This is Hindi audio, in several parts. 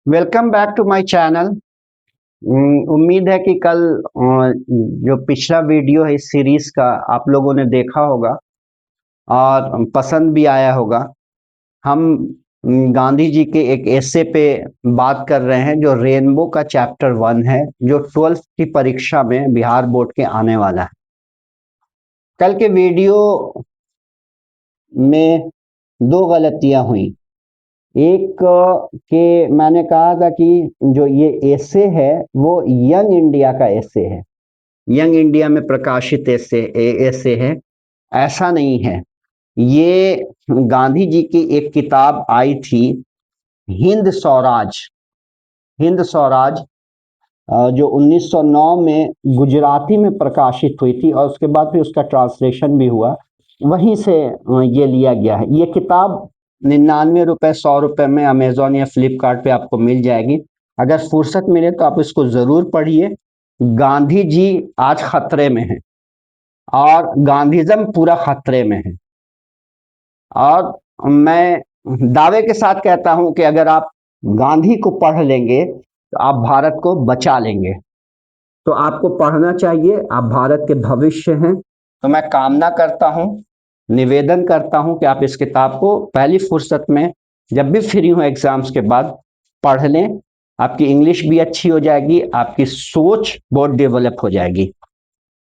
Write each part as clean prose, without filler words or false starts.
Welcome back to my channel. उम्मीद है कि कल जो पिछला वीडियो है इस सीरीज का आप लोगों ने देखा होगा और पसंद भी आया होगा। हम गांधी जी के एक एसे पे बात कर रहे हैं जो रेनबो का चैप्टर 1 है, जो 12th की परीक्षा में बिहार बोर्ड के आने वाला है। कल के वीडियो में दो गलतियां हुई। एक के मैंने कहा था कि जो ये एसे है वो यंग इंडिया का एसे है, यंग इंडिया में प्रकाशित एसे है। ऐसा नहीं है। ये गांधी जी की एक किताब आई थी, हिंद स्वराज। हिंद स्वराज जो 1909 में गुजराती में प्रकाशित हुई थी और उसके बाद फिर उसका ट्रांसलेशन भी हुआ, वहीं से ये लिया गया है। ये किताब 99 रुपए 100 रुपए में अमेजोन या फ्लिपकार्ट पे आपको मिल जाएगी। अगर फुर्सत मिले तो आप इसको जरूर पढ़िए। गांधी जी आज खतरे में हैं और गांधीज्म पूरा खतरे में है। और मैं दावे के साथ कहता हूं कि अगर आप गांधी को पढ़ लेंगे तो आप भारत को बचा लेंगे। तो आपको पढ़ना चाहिए, आप भारत के भविष्य हैं। तो मैं कामना करता हूं, निवेदन करता हूं कि आप इस किताब को पहली फुर्सत में जब भी फ्री हो एग्जाम्स के बाद पढ़ लें। आपकी इंग्लिश भी अच्छी हो जाएगी, आपकी सोच बहुत डेवलप हो जाएगी।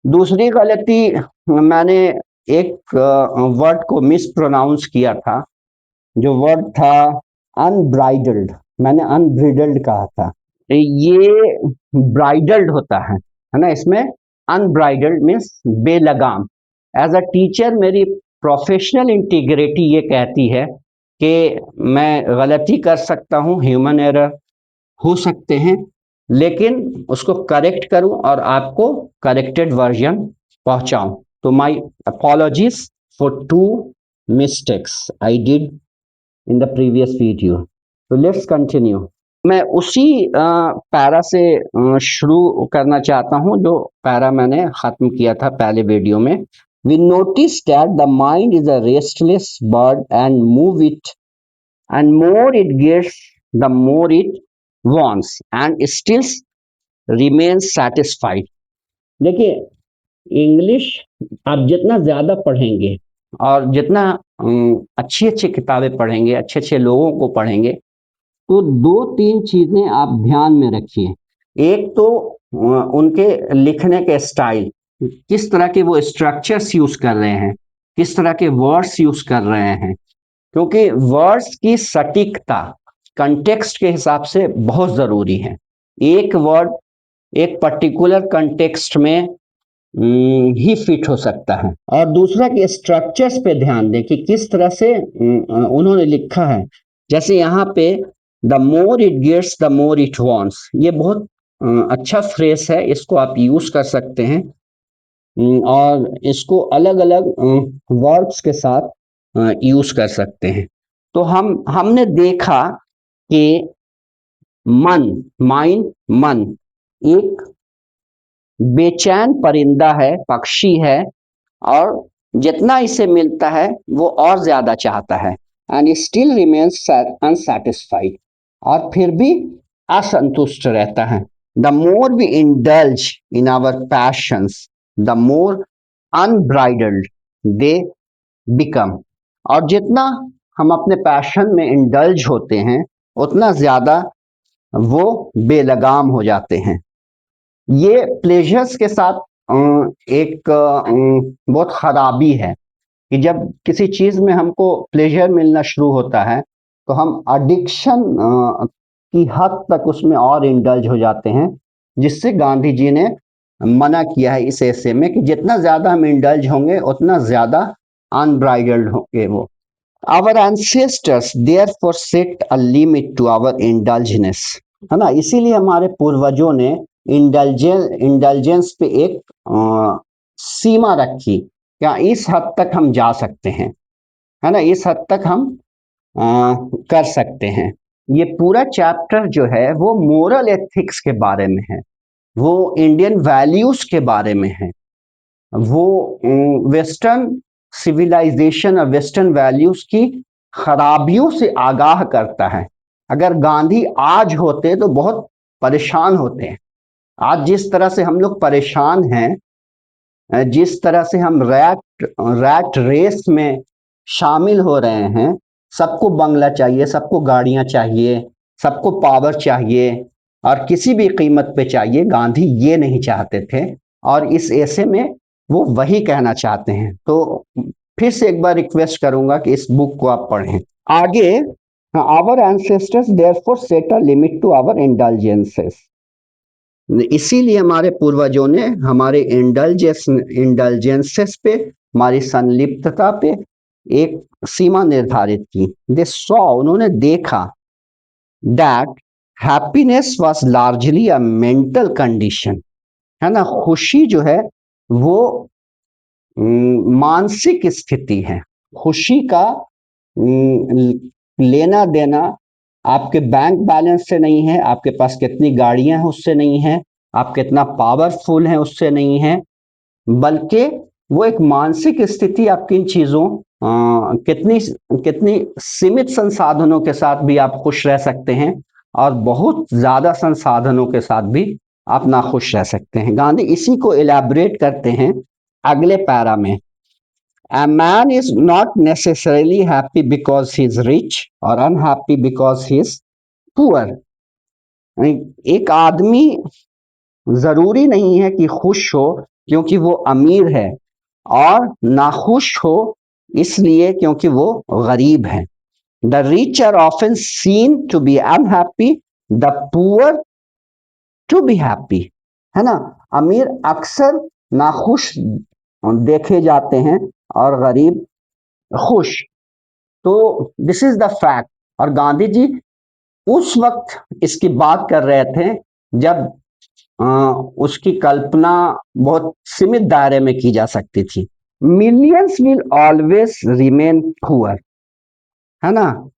दूसरी गलती, मैंने एक वर्ड को मिस प्रोनाउंस किया था। जो वर्ड था अनब्राइडल्ड, मैंने अनब्रिडल्ड कहा था। ये ब्राइडल्ड होता है ना। इसमें अनब्राइडल्ड मीन्स बेलगाम। एज अ टीचर मेरी प्रोफेशनल इंटीग्रिटी ये कहती है कि मैं गलती कर सकता हूँ, ह्यूमन एरर हो सकते हैं, लेकिन उसको करेक्ट करूं और आपको करेक्टेड वर्जन पहुंचाऊं। तो my apologies for two mistakes I did in the previous video. तो लेट्स कंटिन्यू। मैं उसी पैरा से शुरू करना चाहता हूं जो पैरा मैंने खत्म किया था पहले वीडियो में। We notice that the mind is a restless bird and move it and more it gets, the more it wants and still remains satisfied. देखिए, इंग्लिश आप जितना ज्यादा पढ़ेंगे और जितना अच्छी अच्छी किताबें पढ़ेंगे, अच्छे अच्छे लोगों को पढ़ेंगे, तो दो तीन चीजें आप ध्यान में रखिए। एक तो उनके लिखने के स्टाइल, किस तरह के वो स्ट्रक्चर्स यूज कर रहे हैं, किस तरह के वर्ड्स यूज कर रहे हैं। क्योंकि वर्ड्स की सटीकता कंटेक्स्ट के हिसाब से बहुत जरूरी है। एक वर्ड एक पर्टिकुलर कंटेक्स्ट में ही फिट हो सकता है। और दूसरा कि स्ट्रक्चर्स पे ध्यान दें कि किस तरह से उन्होंने लिखा है। जैसे यहाँ पे the more it gets the more it wants, ये बहुत अच्छा फ्रेज है, इसको आप यूज कर सकते हैं। और इसको अलग अलग वर्ब्स के साथ यूज कर सकते हैं। तो हमने देखा कि मन, माइंड, मन एक बेचैन परिंदा है, पक्षी है, और जितना इसे मिलता है वो और ज्यादा चाहता है एंड स्टिल रिमेन्स अनसेटिस्फाइड, और फिर भी असंतुष्ट रहता है। The more we indulge in our passions, the more unbridled they become. और जितना हम अपने पैशन में इंडल्ज होते हैं उतना ज्यादा वो बेलगाम हो जाते हैं। ये प्लेजर्स के साथ एक बहुत खराबी है कि जब किसी चीज में हमको प्लेजर मिलना शुरू होता है तो हम एडिक्शन की हद तक उसमें और इंडल्ज हो जाते हैं, जिससे गांधी जी ने मना किया है इस ऐसे में कि जितना ज्यादा हम इंडल्ज होंगे उतना ज्यादा अनब्राइडल्ड होंगे वो। Our ancestors therefore set a limit to our indulgence, है ना। इसीलिए हमारे पूर्वजों ने इंडल्जेंस पे एक सीमा रखी, क्या इस हद तक हम जा सकते हैं, है ना, इस हद तक हम कर सकते हैं। ये पूरा चैप्टर जो है वो मोरल एथिक्स के बारे में है, वो इंडियन वैल्यूज के बारे में है, वो वेस्टर्न सिविलाइजेशन और वेस्टर्न वैल्यूज की खराबियों से आगाह करता है। अगर गांधी आज होते तो बहुत परेशान होते हैं। आज जिस तरह से हम लोग परेशान हैं, जिस तरह से हम रैट रेस में शामिल हो रहे हैं, सबको बंगला चाहिए, सबको गाड़ियां चाहिए, सबको पावर चाहिए और किसी भी कीमत पे चाहिए, गांधी ये नहीं चाहते थे। और इस ऐसे में वो वही कहना चाहते हैं। तो फिर से एक बार रिक्वेस्ट करूंगा कि इस बुक को आप पढ़ें। आगे, our ancestors therefore set a limit to our indulgences, इसीलिए हमारे पूर्वजों ने हमारे इंडल्जेंसेस पे, हमारी संलिप्तता पे एक सीमा निर्धारित की। दे सॉ, उन्होंने देखा, that happiness was largely a mental condition, है ना, खुशी जो है वो मानसिक स्थिति है। खुशी का लेना देना आपके बैंक बैलेंस से नहीं है, आपके पास कितनी गाड़ियां हैं उससे नहीं है, आप कितना पावरफुल हैं उससे नहीं है, बल्कि वो एक मानसिक स्थिति आपकी इन चीजों कितनी कितनी सीमित संसाधनों के साथ भी आप खुश रह सकते हैं और बहुत ज्यादा संसाधनों के साथ भी आप नाखुश रह सकते हैं। गांधी इसी को इलैबोरेट करते हैं अगले पैरा में। A man is not necessarily happy because he is rich or unhappy because he is poor. एक आदमी जरूरी नहीं है कि खुश हो क्योंकि वो अमीर है, और नाखुश हो इसलिए क्योंकि वो गरीब है। The rich are often seen to be unhappy, the poor to be happy, है ना। अमीर अक्सर नाखुश देखे जाते हैं और गरीब खुश। तो दिस इज द फैक्ट। और गांधी जी उस वक्त इसकी बात कर रहे थे जब उसकी कल्पना बहुत सीमित दायरे में की जा सकती थी। Millions will always remain poor, है ना,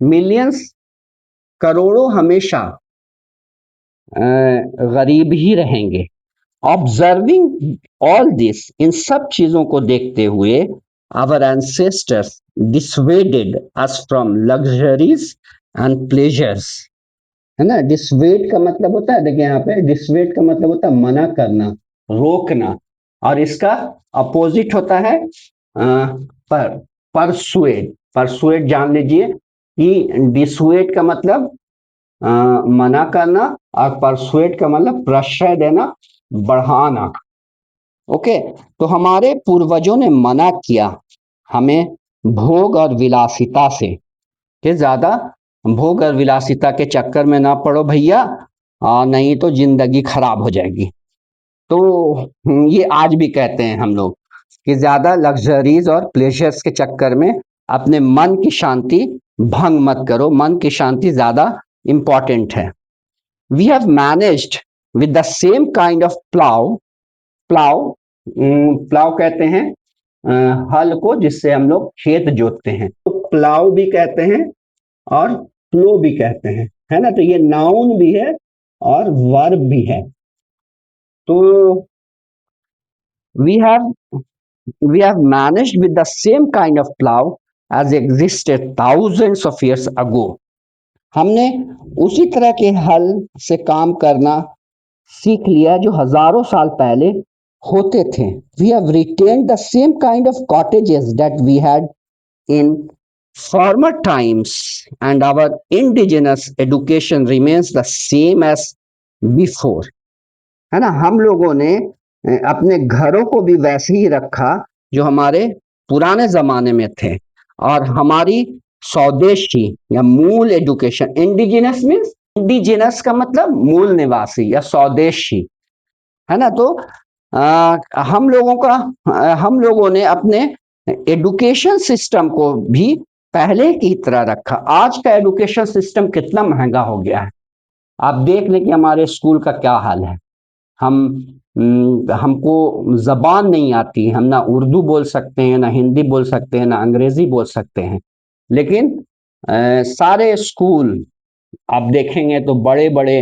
मिलियंस, करोड़ों हमेशा गरीब ही रहेंगे। ऑब्जर्विंग ऑल दिस, इन सब चीजों को देखते हुए, our ancestors dissuaded us from luxuries and pleasures, है ना। डिसवेड का मतलब होता है, देखिए यहाँ पे डिसवेड का मतलब होता है मना करना, रोकना, और इसका अपोजिट होता है पर परसुएड। परसुएड जान लीजिए कि डिसवेड का मतलब मना करना और परसुएड का मतलब प्रश्रय देना, बढ़ाना। ओके, तो हमारे पूर्वजों ने मना किया हमें भोग और विलासिता से, कि ज्यादा भोग और विलासिता के चक्कर में ना पड़ो भैया, नहीं तो जिंदगी खराब हो जाएगी। तो ये आज भी कहते हैं हम लोग कि ज्यादा लग्जरीज और प्लेजर्स के चक्कर में अपने मन की शांति भंग मत करो, मन की शांति ज्यादा इंपॉर्टेंट है। We have managed with the same kind of plough, plough, plough कहते हैं हल को जिससे हम लोग खेत जोतते हैं, तो प्लाउ भी कहते हैं और प्लो भी कहते हैं, है ना। तो ये नाउन भी है और वर्ब भी है। तो we have we have managed with the same kind of plow as existed thousands of years ago. हमने उसी तरह के हल से काम करना सीख लिया जो हजारों साल पहले होते थे। We have retained the same kind of cottages that we had in former times and our indigenous education remains the same as before, है ना। हम लोगों ने अपने घरों को भी वैसे ही रखा जो हमारे पुराने जमाने में थे, और हमारी स्वदेशी या मूल एजुकेशन, इंडिजिनस मीन्स, इंडिजिनस का मतलब मूल निवासी या स्वदेशी, है ना। तो हम लोगों ने अपने एजुकेशन सिस्टम को भी पहले की तरह रखा। आज का एजुकेशन सिस्टम कितना महंगा हो गया है, आप देख लें कि हमारे स्कूल का क्या हाल है। हमको जबान नहीं आती, हम ना उर्दू बोल सकते हैं, ना हिंदी बोल सकते हैं, ना अंग्रेजी बोल सकते हैं, लेकिन सारे स्कूल आप देखेंगे तो बड़े बड़े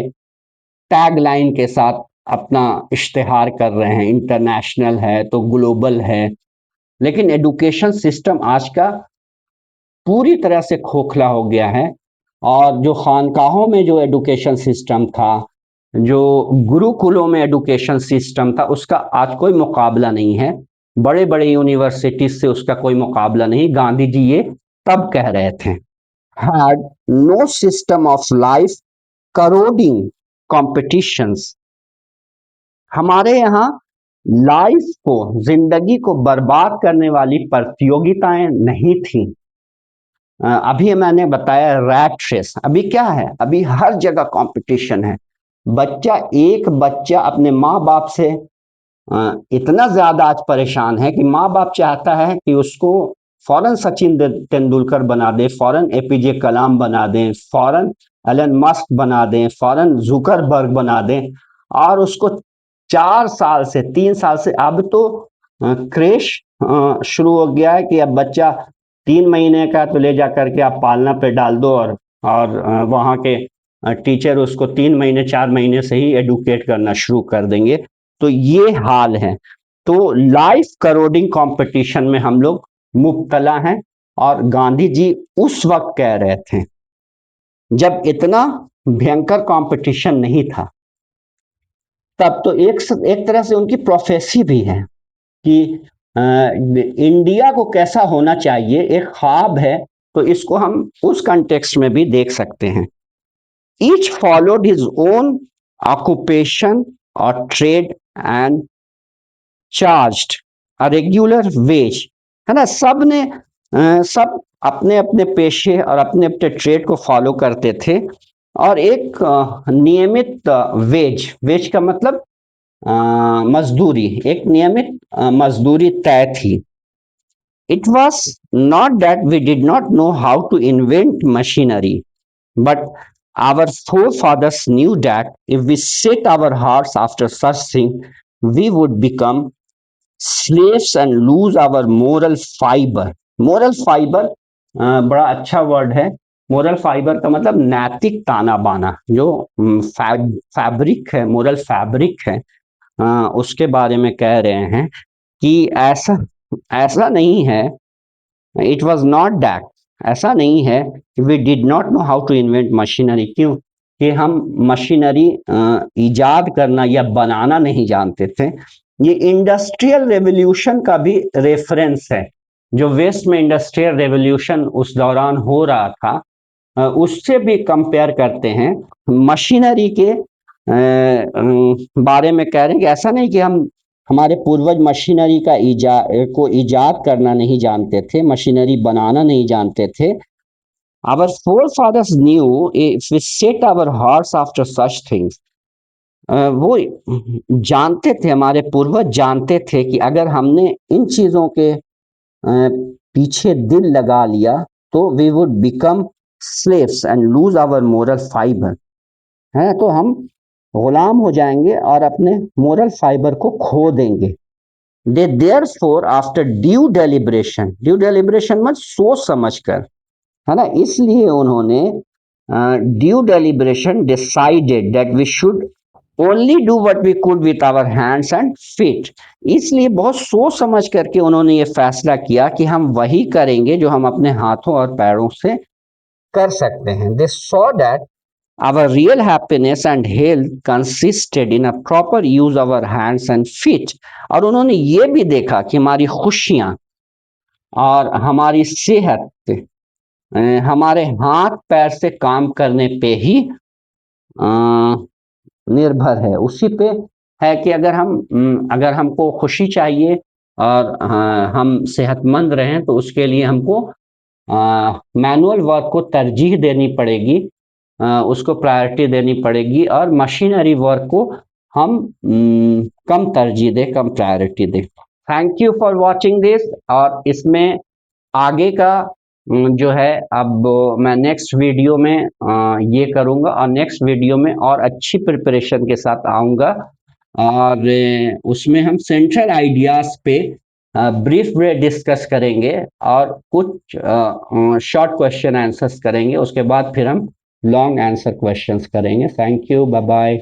टैग लाइन के साथ अपना इश्तेहार कर रहे हैं, इंटरनेशनल है तो ग्लोबल है। लेकिन एजुकेशन सिस्टम आज का पूरी तरह से खोखला हो गया है और जो खानकाहों में जो एडुकेशन सिस्टम था, जो गुरुकुलों में एडुकेशन सिस्टम था, उसका आज कोई मुकाबला नहीं है। बड़े बड़े यूनिवर्सिटी से उसका कोई मुकाबला नहीं। गांधी जी ये तब कह रहे थे। Had no system of life corroding competitions. हमारे यहाँ लाइफ को, जिंदगी को बर्बाद करने वाली प्रतियोगिताएं नहीं थी। अभी मैंने बताया रैट रेस। अभी क्या है, अभी हर जगह कंपटीशन है। एक बच्चा अपने माँ बाप से इतना ज्यादा आज परेशान है कि माँ बाप चाहता है कि उसको फौरन सचिन तेंदुलकर बना दे, फौरन एपीजे कलाम बना दें, फौरन एलन मस्क बना दें, फौरन जुकरबर्ग बना दें। और उसको 4 साल से 3 साल से अब तो क्रेश शुरू हो गया है कि अब बच्चा 3 महीने का तो ले जा करके आप पालना पे डाल दो, और वहाँ के टीचर उसको 3 महीने 4 महीने से ही एडुकेट करना शुरू कर देंगे। तो ये हाल है। तो लाइफ करोडिंग कंपटीशन में हम लोग मुब्तला हैं। और गांधी जी उस वक्त कह रहे थे जब इतना भयंकर कंपटीशन नहीं था। तब तो एक तरह से उनकी प्रोफेसी भी है कि इंडिया को कैसा होना चाहिए, एक ख्वाब है। तो इसको हम उस कंटेक्स्ट में भी देख सकते हैं। Each followed his own occupation और trade and charged a regular wage. है ना, सब अपने अपने पेशे और अपने अपने ट्रेड को फॉलो करते थे। और एक नियमित वेज का मतलब मजदूरी, एक नियमित मजदूरी तय थी। It was not that we did not know how to invent machinery, but our forefathers knew that if we set our hearts after such thing, we would become slaves and lose our moral fiber. moral fiber बड़ा अच्छा वर्ड है। मोरल फाइबर का मतलब नैतिक ताना बाना, जो फैब्रिक है, मोरल फैब्रिक है, उसके बारे में कह रहे हैं कि ऐसा ऐसा नहीं है। इट वॉज नॉट दैट, ऐसा नहीं है कि we did not know how to invent machinery. क्यों कि हम मशीनरी ईजाद करना या बनाना नहीं जानते थे। ये इंडस्ट्रियल रेवोल्यूशन का भी रेफरेंस है। जो वेस्ट में इंडस्ट्रियल रेवोल्यूशन उस दौरान हो रहा था, उससे भी कंपेयर करते हैं। मशीनरी के बारे में कह रहे हैं कि ऐसा नहीं कि हमारे पूर्वज मशीनरी को ईजाद करना नहीं जानते थे, मशीनरी बनाना नहीं जानते थे। Our forefathers knew if we set our hearts after such things, वो जानते थे, हमारे पूर्वज जानते थे कि अगर हमने इन चीजों के पीछे दिल लगा लिया तो we would become slaves and lose our moral fiber, है तो हम गुलाम हो जाएंगे और अपने मोरल फाइबर को खो देंगे। They therefore after due deliberation मत सोच समझ कर, है ना, इसलिए उन्होंने due deliberation decided that we should only do what we could with our hands and feet. इसलिए बहुत सोच समझ करके उन्होंने ये फैसला किया कि हम वही करेंगे जो हम अपने हाथों और पैरों से कर सकते हैं। They saw that our real happiness and health consisted in a proper use of our hands and feet। और उन्होंने ये भी देखा कि हमारी खुशियां और हमारी सेहत हमारे हाथ पैर से काम करने पे ही निर्भर है, उसी पे है कि अगर हमको खुशी चाहिए और हम सेहतमंद रहें तो उसके लिए हमको मैनुअल वर्क को तरजीह देनी पड़ेगी, उसको प्रायोरिटी देनी पड़ेगी, और मशीनरी वर्क को हम कम तरजीह दें, कम प्रायोरिटी दें। Thank you for watching this. और इसमें आगे का जो है अब मैं नेक्स्ट वीडियो में ये करूँगा, और नेक्स्ट वीडियो में और अच्छी प्रिपरेशन के साथ आऊँगा। और उसमें हम सेंट्रल आइडियाज़ पे ब्रीफ में डिस्कस करेंगे और कुछ शॉर्ट क्वेश्चन आंसर्स करेंगे। उसके बाद फिर हम लॉन्ग आंसर क्वेश्चंस करेंगे। Thank you, bye bye.